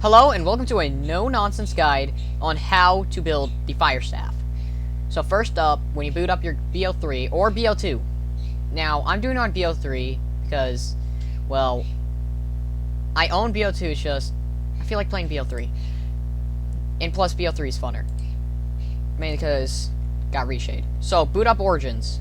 Hello and welcome to a no-nonsense guide on how to build the Fire Staff. So first up, when you boot up your BO3 or BO2. Now, I'm doing it on BO3 because, well, I own BO2, it's just, I feel like playing BO3. And plus, BO3 is funner. Mainly because, got reshade. So, boot up Origins.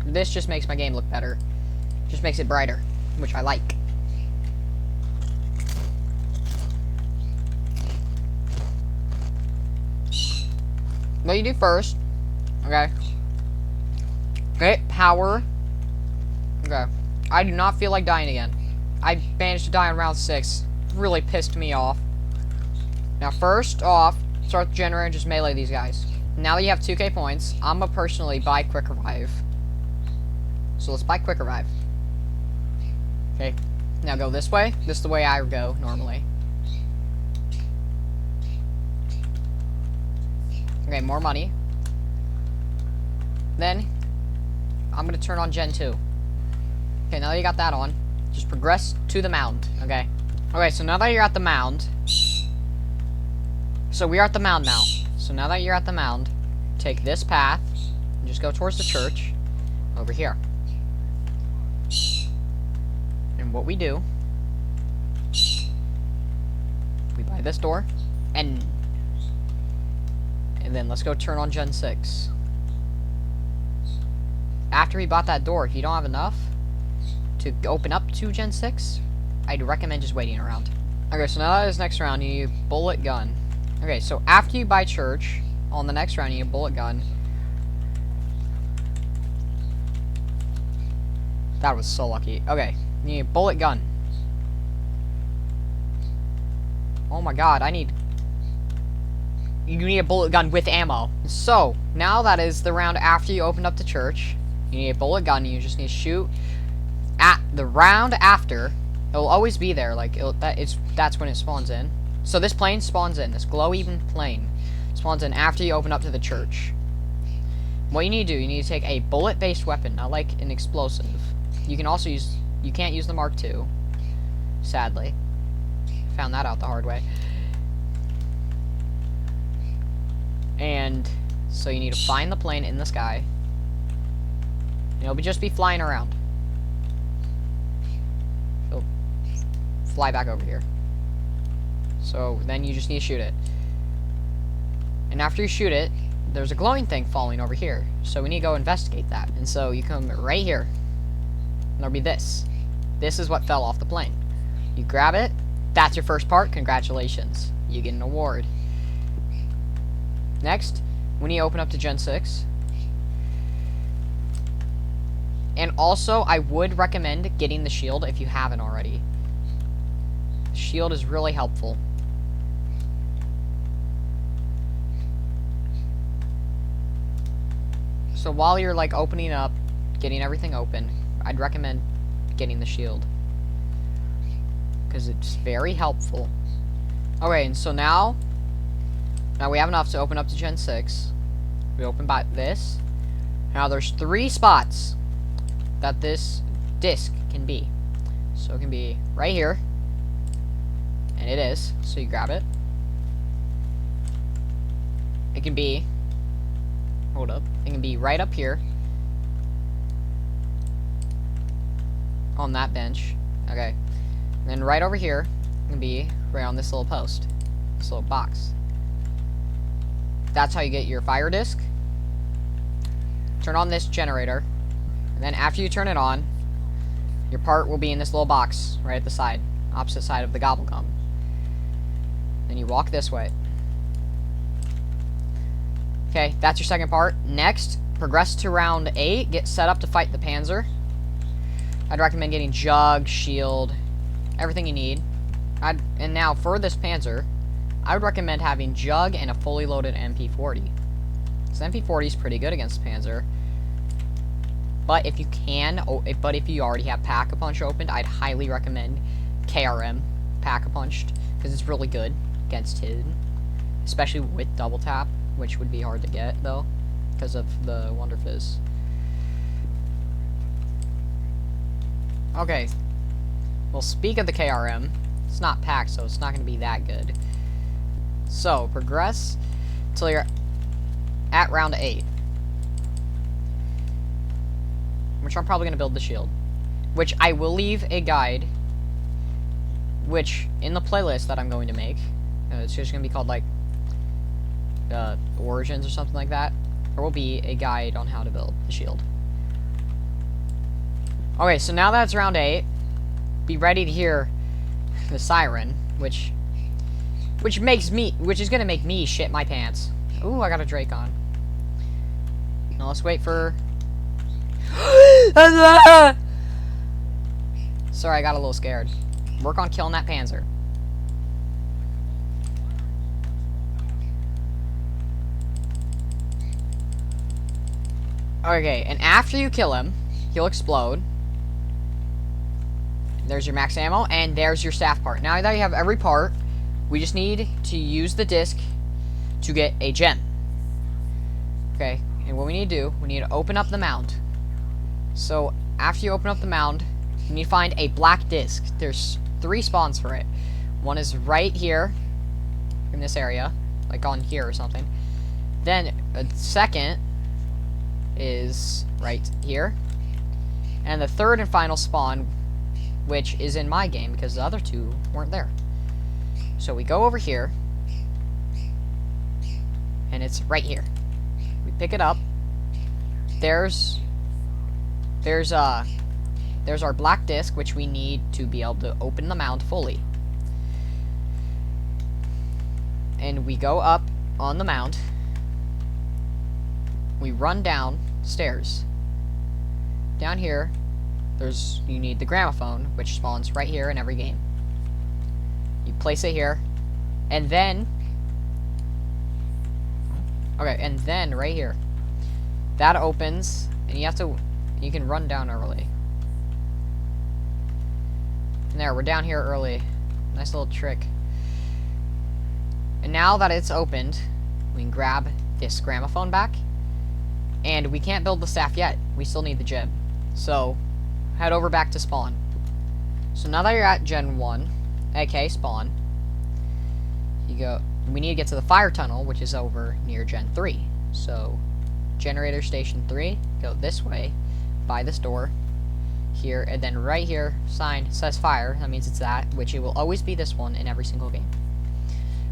This just makes my game look better. Just makes it brighter, which I like. What you do first, okay, power, okay, I do not feel like dying again. I managed to die on round 6, really pissed me off. Now first off, start the generator and just melee these guys. Now that you have 2k points, I'm gonna personally buy Quick Revive. So let's buy Quick Revive. Okay, now go this way. This is the way I go normally. Okay, more money. Then, I'm gonna turn on Gen 2. Okay, now that you got that on, just progress to the mound, okay? Okay, so now that you're at the mound... So we are at the mound now. So now that you're at the mound, take this path, and just go towards the church, over here. And what we do... We buy this door, and then let's go turn on Gen 6. After we bought that door, if you don't have enough to open up to Gen 6, I'd recommend just waiting around. Okay, so now that is next round, you need bullet gun. Okay, so after you buy church, on the next round, you need bullet gun. That was so lucky. Okay, you need bullet gun. Oh my god, you need a bullet gun with ammo. So, now that is the round after you open up the church. You need a bullet gun, you just need to shoot at the round after. It'll always be there, like, that's when it spawns in. So this plane spawns in, this glow-even plane spawns in after you open up to the church. What you need to do, you need to take a bullet-based weapon, not like an explosive. You can also use, you can't use the Mark II, sadly. Found that out the hard way. And so you need to find the plane in the sky. And it'll just be flying around. It'll fly back over here. So then you just need to shoot it. And after you shoot it, there's a glowing thing falling over here. So we need to go investigate that. And so you come right here. And there'll be this. This is what fell off the plane. You grab it. That's your first part. Congratulations. You get an award. Next, when you open up to Gen 6. And also, I would recommend getting the shield if you haven't already. The shield is really helpful. So while you're like opening up, getting everything open, I'd recommend getting the shield. Because it's very helpful. Okay, and so now we have enough to open up to Gen 6. We open by this. Now there's 3 spots that this disc can be. So it can be right here. And it is. So you grab it. It can be... Hold up. It can be right up here. On that bench. Okay. And then right over here. It can be right on this little post. This little box. That's how you get your fire disc. Turn on this generator. And then after you turn it on, your part will be in this little box right at the side. Opposite side of the gobble gum. Then you walk this way. Okay, that's your second part. Next, progress to round 8. Get set up to fight the Panzer. I'd recommend getting Jug, Shield, everything you need. And now, for this Panzer, I would recommend having Jug and a fully loaded MP40. So MP40 is pretty good against Panzer. But if you can, if you already have Pack-a-Punch opened, I'd highly recommend KRM Pack-a-Punched, because it's really good against hidden. Especially with double tap, which would be hard to get, though, because of the Wonder Fizz. Okay. Well, speak of the KRM, it's not packed, so it's not going to be that good. So, progress till you're at round 8. Which I'm probably going to build the shield. Which I will leave a guide, which, in the playlist that I'm going to make, it's just going to be called, like, Origins or something like that. There will be a guide on how to build the shield. Okay, so now that it's round 8, be ready to hear the siren, which is gonna make me shit my pants. Ooh, I got a Drake on. Now let's wait for... Sorry, I got a little scared. Work on killing that Panzer. Okay, and after you kill him, he'll explode. There's your max ammo, and there's your staff part. Now that you have every part, we just need to use the disc to get a gem. Okay, and what we need to do, we need to open up the mound. So, after you open up the mound, you need to find a black disc. There's 3 spawns for it. One is right here, in this area, like on here or something. Then, a second is right here. And the third and final spawn, which is in my game because the other 2 weren't there. So we go over here, and it's right here. We pick it up. There's our black disc, which we need to be able to open the mound fully. And we go up on the mound. We run down stairs. Down here, you need the gramophone, which spawns right here in every game. You place it here, and then... Okay, and then right here. That opens, and you can run down early. And there, we're down here early. Nice little trick. And now that it's opened, we can grab this gramophone back. And we can't build the staff yet. We still need the gem. So, head over back to spawn. So now that you're at Gen 1, aka spawn, we need to get to the fire tunnel, which is over near Gen 3. So, generator station 3, go this way, by this door, here, and then right here, sign says fire, that means it's that, which it will always be this one in every single game.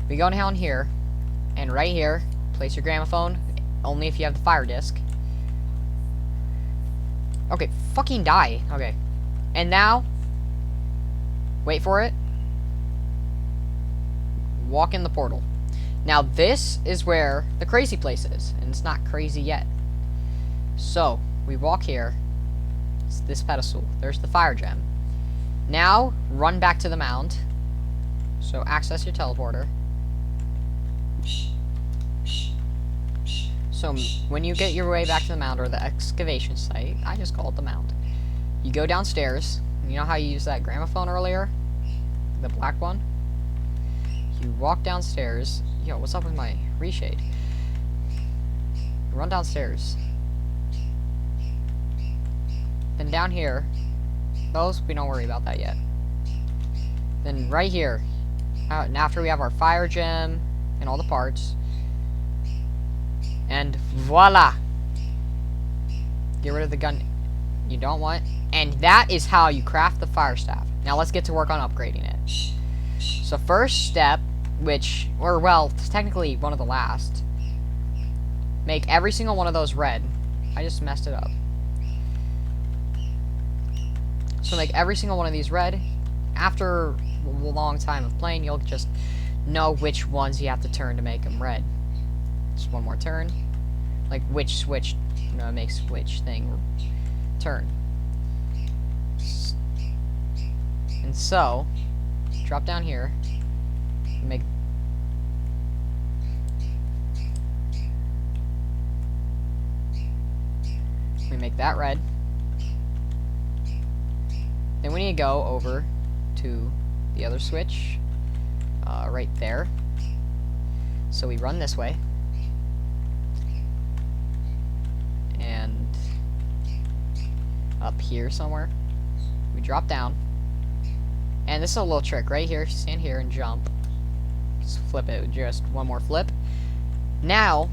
We go down here, and right here, place your gramophone, only if you have the fire disc. Okay, fucking die. Okay. And now, wait for it. Walk in the portal. Now this is where the crazy place is, and it's not crazy yet. So, we walk here. It's this pedestal. There's the fire gem. Now, run back to the mound. So, access your teleporter. So, when you get your way back to the mound, or the excavation site, I just call it the mound. You go downstairs. You know how you used that gramophone earlier? The black one? You walk downstairs. Yo, what's up with my reshade? Run downstairs. Then down here, those, we don't worry about that yet. Then right here, and after we have our fire gem and all the parts, and voila! Get rid of the gun you don't want. And that is how you craft the fire staff. Now let's get to work on upgrading it. So first step, well, it's technically one of the last. Make every single one of those red. I just messed it up. So make every single one of these red. After a long time of playing, you'll just know which ones you have to turn to make them red. Just one more turn. Like which switch makes which thing turn. And so, drop down here. We make that red. Then we need to go over to the other switch, right there. So we run this way. And up here somewhere. We drop down. And this is a little trick right here. Stand here and jump. Just flip it. Just one more flip. Now,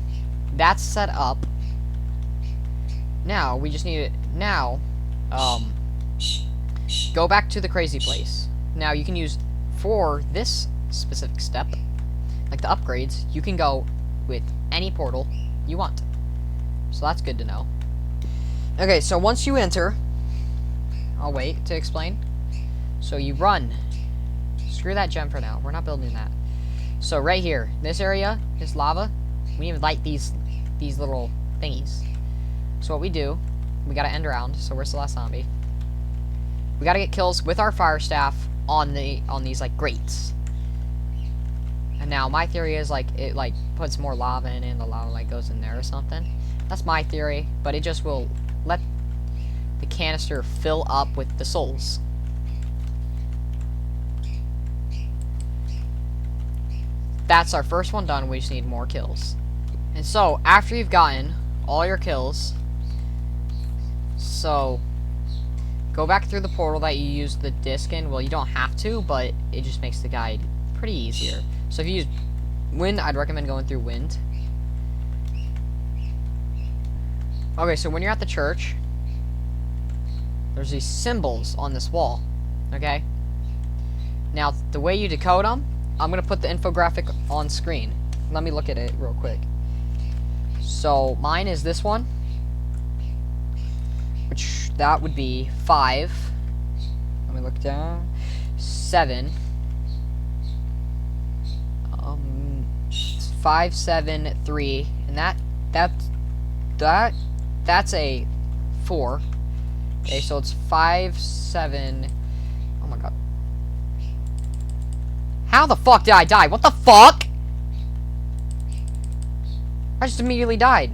that's set up. Now, we just need it. Now, go back to the crazy place. Now, you can use, for this specific step, like the upgrades, you can go with any portal you want. So that's good to know. Okay, so once you enter, I'll wait to explain. So you run. Screw that gem for now. We're not building that. So right here, this area, this lava, we need to light these little thingies. So what we do, we gotta end around. So where's the last zombie? We gotta get kills with our fire staff on these like grates. And now my theory is like it like puts more lava in and the lava like goes in there or something. That's my theory, but it just will let the canister fill up with the souls. That's our first one done. We just need more kills. And so after you've gotten all your kills, so go back through the portal that you used the disc in. Well, you don't have to, but it just makes the guide pretty easier. So if you use wind, I'd recommend going through wind. Okay, so when you're at the church, there's these symbols on this wall. Okay? Now, the way you decode them, I'm going to put the infographic on screen. Let me look at it real quick. So, mine is this one. Which, that would be 5. Let me look down. 7. 5, 7, 3. And that's a 4. Okay, so it's 5, 7. Oh my god. How the fuck did I die? What the fuck? I just immediately died.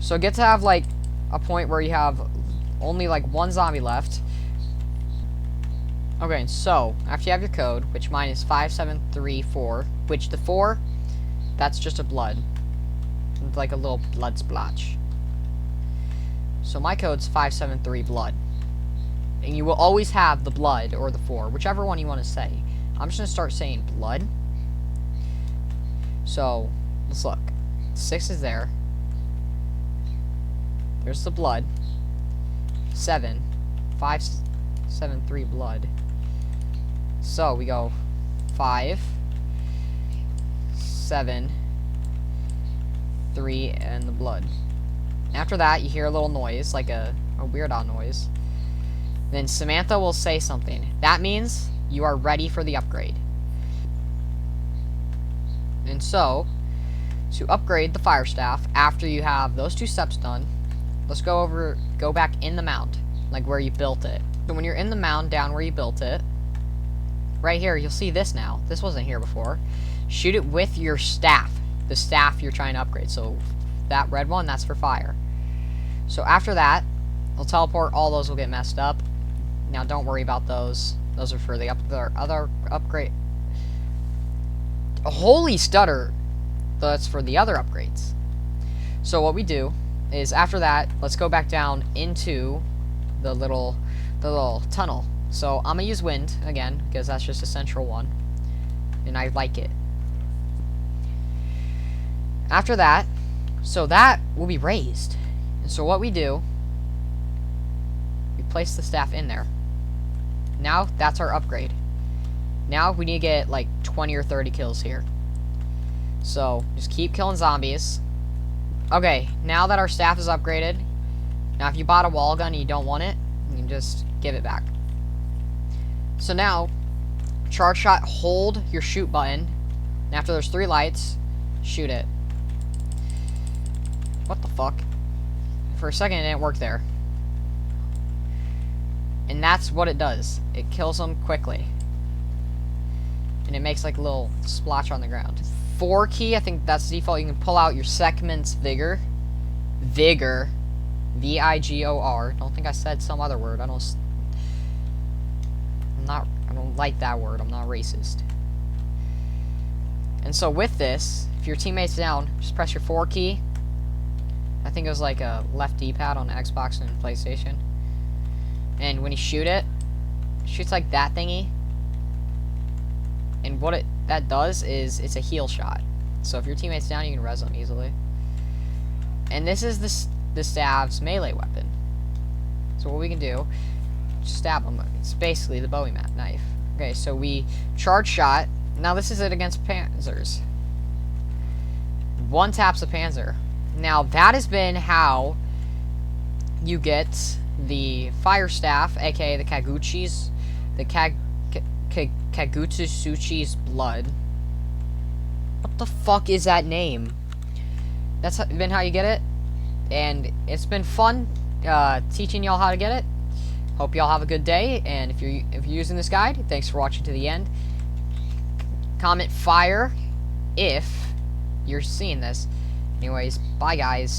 So get to have like a point where you have only like one zombie left. Okay, so after you have your code, which mine is 5734, which the 4, that's just a blood. It's like a little blood splotch. So my code's 573 blood. And you will always have the blood or the 4, whichever one you want to say. I'm just going to start saying blood. So, let's look. 6 is there. There's the blood. 7. 5, 7, 3 blood. So, we go 5, 7, 3, and the blood. After that, you hear a little noise, like a weird odd noise. Then Samantha will say something. That means you are ready for the upgrade. And so, to upgrade the fire staff, after you have those 2 steps done, let's go back in the mound, like where you built it. So when you're in the mound down where you built it, right here, you'll see this now. This wasn't here before. Shoot it with your staff. The staff you're trying to upgrade. So that red one, that's for fire. So after that, it'll teleport. All those will get messed up. Now don't worry about those. Those are for the other upgrade. Holy stutter. That's for the other upgrades. So what we do is after that, let's go back down into the little tunnel. So I'm gonna use wind again because that's just a central one, and I like it. After that, so that will be raised. And so what we do, we place the staff in there. Now that's our upgrade. Now we need to get like 20 or 30 kills here. So just keep killing zombies. Okay, now that our staff is upgraded, now if you bought a wall gun and you don't want it, you can just give it back. So now, charge shot, hold your shoot button, and after there's 3 lights, shoot it. What the fuck? For a second it didn't work there. And that's what it does. It kills them quickly. And it makes like a little splotch on the ground. 4 key, I think that's default. You can pull out your Sekhmet's Vigor. Vigor. V-I-G-O-R. Don't think I said some other word. I don't like that word. I'm not racist. And so with this, if your teammate's down, just press your 4 key. I think it was like a left D-pad on Xbox and PlayStation. And when you shoot it, shoots like that thingy. And what that does is it's a heal shot. So if your teammate's down, you can res them easily. And this is the stab's melee weapon. So what we can do, just stab them. It's basically the Bowie knife. Okay, so we charge shot. Now this is it against panzers. One taps a panzer. Now that has been how you get the fire staff, aka the Kagutsuchi's blood. What the fuck is that name? That's been how you get it, and it's been fun teaching y'all how to get it. Hope y'all have a good day, and if you're using this guide, thanks for watching to the end. Comment fire if you're seeing this. Anyways, bye guys.